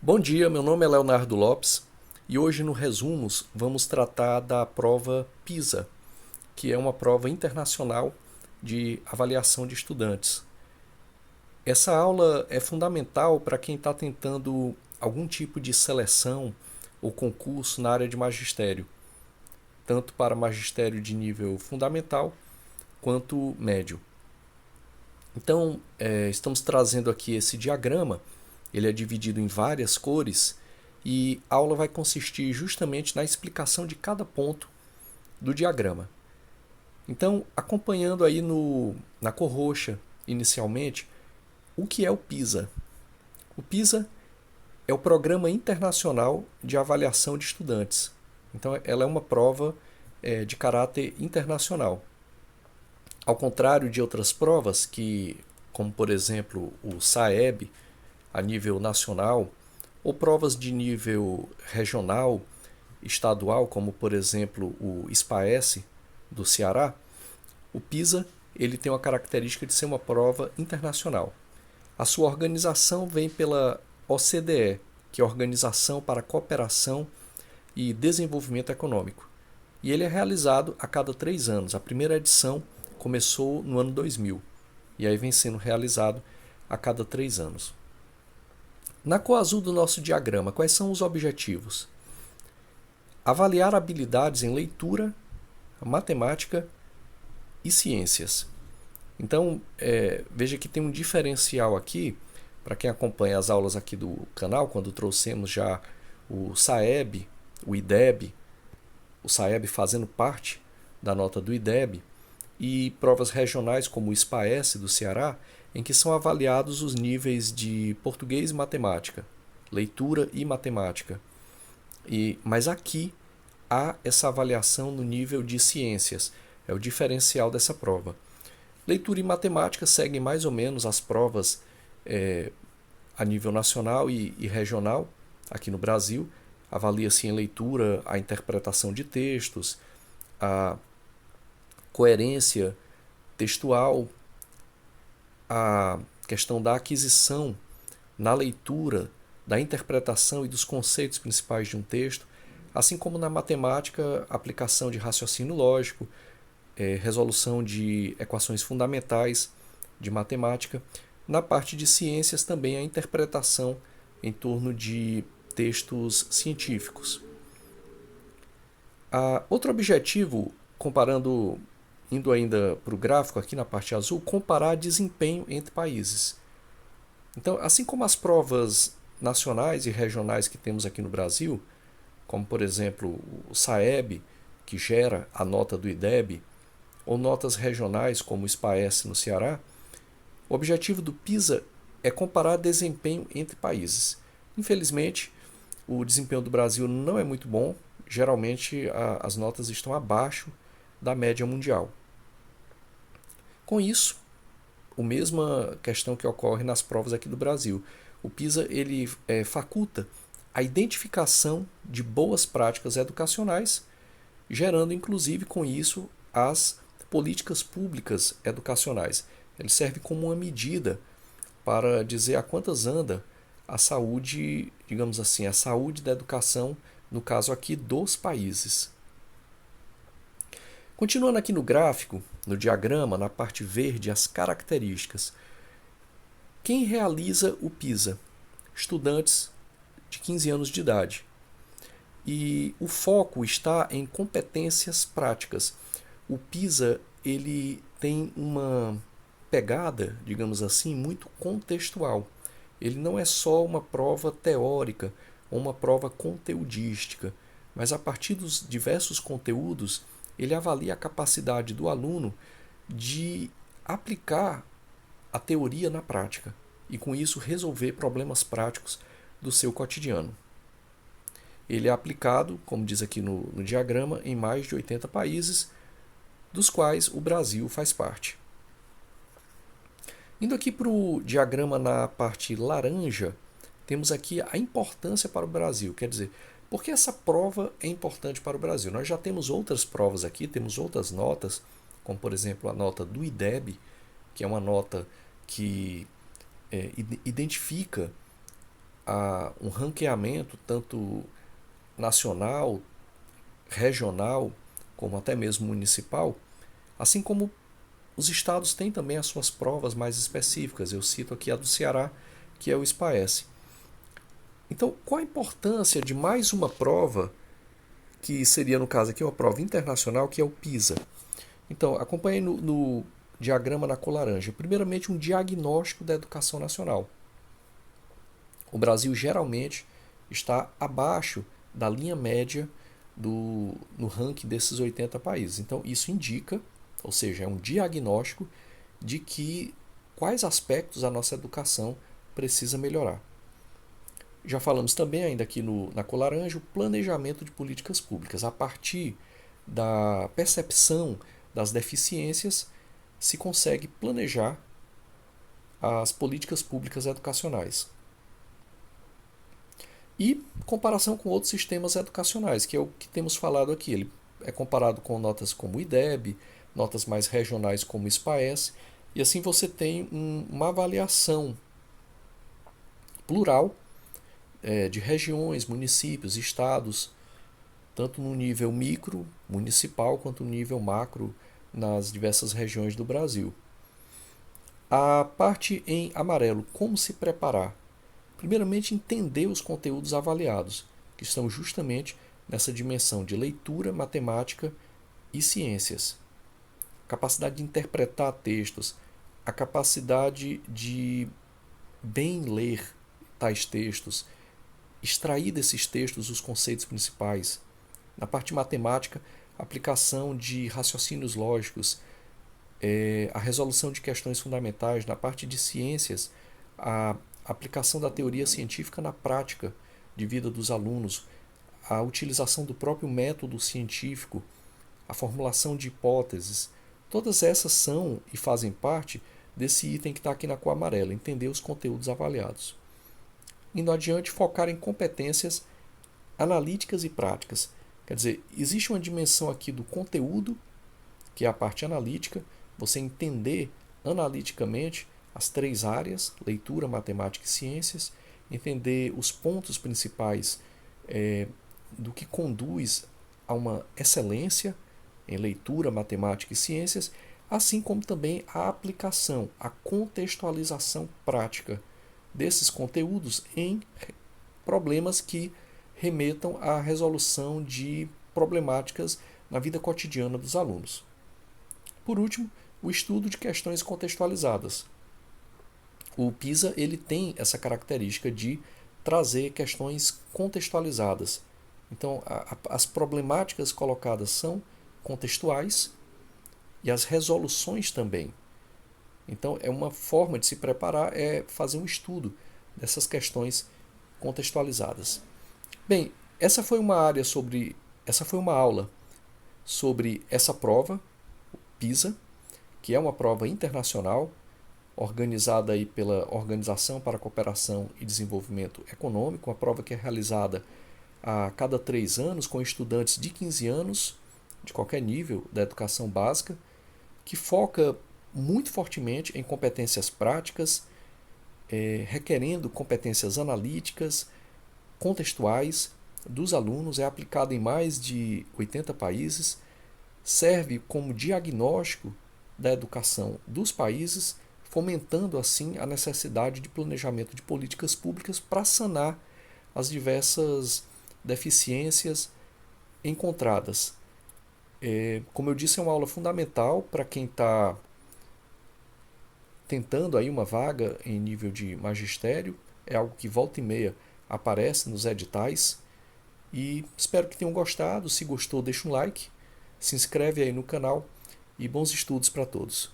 Bom dia, meu nome é Leonardo Lopes e hoje no Resumos vamos tratar da prova PISA, que é uma prova internacional de avaliação de estudantes. Essa aula é fundamental para quem está tentando algum tipo de seleção ou concurso na área de magistério, tanto para magistério de nível fundamental quanto médio. Então, estamos trazendo aqui esse diagrama. Ele é dividido em várias cores e a aula vai consistir justamente na explicação de cada ponto do diagrama. Então, acompanhando aí na cor roxa, inicialmente, o que é o PISA? O PISA é o Programa Internacional de Avaliação de Estudantes. Então, ela é uma prova de caráter internacional. Ao contrário de outras provas, como por exemplo o SAEB, a nível nacional, ou provas de nível regional, estadual, como por exemplo o SPAES do Ceará, o PISA ele tem uma característica de ser uma prova internacional. A sua organização vem pela OCDE, que é a Organização para a Cooperação e Desenvolvimento Econômico. E ele é realizado a cada 3 anos. A primeira edição começou no ano 2000 e aí vem sendo realizado a cada 3 anos. Na cor azul do nosso diagrama, quais são os objetivos? Avaliar habilidades em leitura, matemática e ciências. Então, veja que tem um diferencial aqui, para quem acompanha as aulas aqui do canal, quando trouxemos já o SAEB, o IDEB, o SAEB fazendo parte da nota do IDEB, e provas regionais como o SPAES do Ceará, em que são avaliados os níveis de português e matemática, leitura e matemática. Mas aqui há essa avaliação no nível de ciências, é o diferencial dessa prova. Leitura e matemática seguem mais ou menos as provas a nível nacional e regional, aqui no Brasil. Avalia-se em leitura a interpretação de textos, a coerência textual, a questão da aquisição na leitura, da interpretação e dos conceitos principais de um texto, assim como na matemática, aplicação de raciocínio lógico, resolução de equações fundamentais de matemática. Na parte de ciências também a interpretação em torno de textos científicos. Outro objetivo, indo ainda para o gráfico aqui na parte azul, comparar desempenho entre países. Então, assim como as provas nacionais e regionais que temos aqui no Brasil, como por exemplo o SAEB, que gera a nota do IDEB, ou notas regionais como o SPAES no Ceará, o objetivo do PISA é comparar desempenho entre países. Infelizmente, o desempenho do Brasil não é muito bom, geralmente as notas estão abaixo da média mundial. Com isso, a mesma questão que ocorre nas provas aqui do Brasil. O PISA ele faculta a identificação de boas práticas educacionais, gerando inclusive com isso as políticas públicas educacionais. Ele serve como uma medida para dizer a quantas anda a saúde, digamos assim, a saúde da educação, no caso aqui dos países. Continuando aqui no gráfico, no diagrama, na parte verde, as características. Quem realiza o PISA? Estudantes de 15 anos de idade. E o foco está em competências práticas. O PISA ele tem uma pegada, digamos assim, muito contextual. Ele não é só uma prova teórica ou uma prova conteudística, mas a partir dos diversos conteúdos, ele avalia a capacidade do aluno de aplicar a teoria na prática e, com isso, resolver problemas práticos do seu cotidiano. Ele é aplicado, como diz aqui no diagrama, em mais de 80 países, dos quais o Brasil faz parte. Indo aqui para o diagrama na parte laranja, temos aqui a importância para o Brasil. Quer dizer, por que essa prova é importante para o Brasil? Nós já temos outras provas aqui, temos outras notas, como por exemplo a nota do IDEB, que é uma nota que identifica um ranqueamento tanto nacional, regional, como até mesmo municipal, assim como os estados têm também as suas provas mais específicas. Eu cito aqui a do Ceará, que é o SPAES. Então, qual a importância de mais uma prova, que seria, no caso aqui, uma prova internacional, que é o PISA? Então, acompanhe no diagrama na cor laranja. Primeiramente, um diagnóstico da educação nacional. O Brasil geralmente está abaixo da linha média no ranking desses 80 países. Então, isso indica, ou seja, é um diagnóstico de que quais aspectos a nossa educação precisa melhorar. Já falamos também ainda aqui na cor laranja o planejamento de políticas públicas. A partir da percepção das deficiências, se consegue planejar as políticas públicas educacionais. E comparação com outros sistemas educacionais, que é o que temos falado aqui. Ele é comparado com notas como o IDEB, notas mais regionais como o SPAES, e assim você tem uma avaliação plural de regiões, municípios, estados, tanto no nível micro, municipal, quanto no nível macro, nas diversas regiões do Brasil. A parte em amarelo, como se preparar? Primeiramente, entender os conteúdos avaliados, que estão justamente nessa dimensão de leitura, matemática e ciências. Capacidade de interpretar textos, a capacidade de bem ler tais textos, extrair desses textos os conceitos principais. Na parte matemática, aplicação de raciocínios lógicos, a resolução de questões fundamentais. Na parte de ciências, a aplicação da teoria científica na prática de vida dos alunos, a utilização do próprio método científico, a formulação de hipóteses. Todas essas são e fazem parte desse item que está aqui na cor amarela, entender os conteúdos avaliados. Indo adiante, focar em competências analíticas e práticas. Quer dizer, existe uma dimensão aqui do conteúdo, que é a parte analítica, você entender analiticamente as três áreas, leitura, matemática e ciências, entender os pontos principais do que conduz a uma excelência em leitura, matemática e ciências, assim como também a aplicação, a contextualização prática desses conteúdos em problemas que remetam à resolução de problemáticas na vida cotidiana dos alunos. Por último, o estudo de questões contextualizadas. O PISA ele tem essa característica de trazer questões contextualizadas. Então, as problemáticas colocadas são contextuais e as resoluções também. Então, é uma forma de se preparar, é fazer um estudo dessas questões contextualizadas. Bem, essa foi uma aula sobre essa prova, o PISA, que é uma prova internacional, organizada aí pela Organização para a Cooperação e Desenvolvimento Econômico, uma prova que é realizada a cada 3 anos com estudantes de 15 anos, de qualquer nível da educação básica, que foca muito fortemente em competências práticas, requerendo competências analíticas, contextuais dos alunos, é aplicada em mais de 80 países, serve como diagnóstico da educação dos países, fomentando assim a necessidade de planejamento de políticas públicas para sanar as diversas deficiências encontradas. Como eu disse, é uma aula fundamental para quem está tentando aí uma vaga em nível de magistério, é algo que volta e meia aparece nos editais, e espero que tenham gostado. Se gostou, deixa um like, se inscreve aí no canal e bons estudos para todos.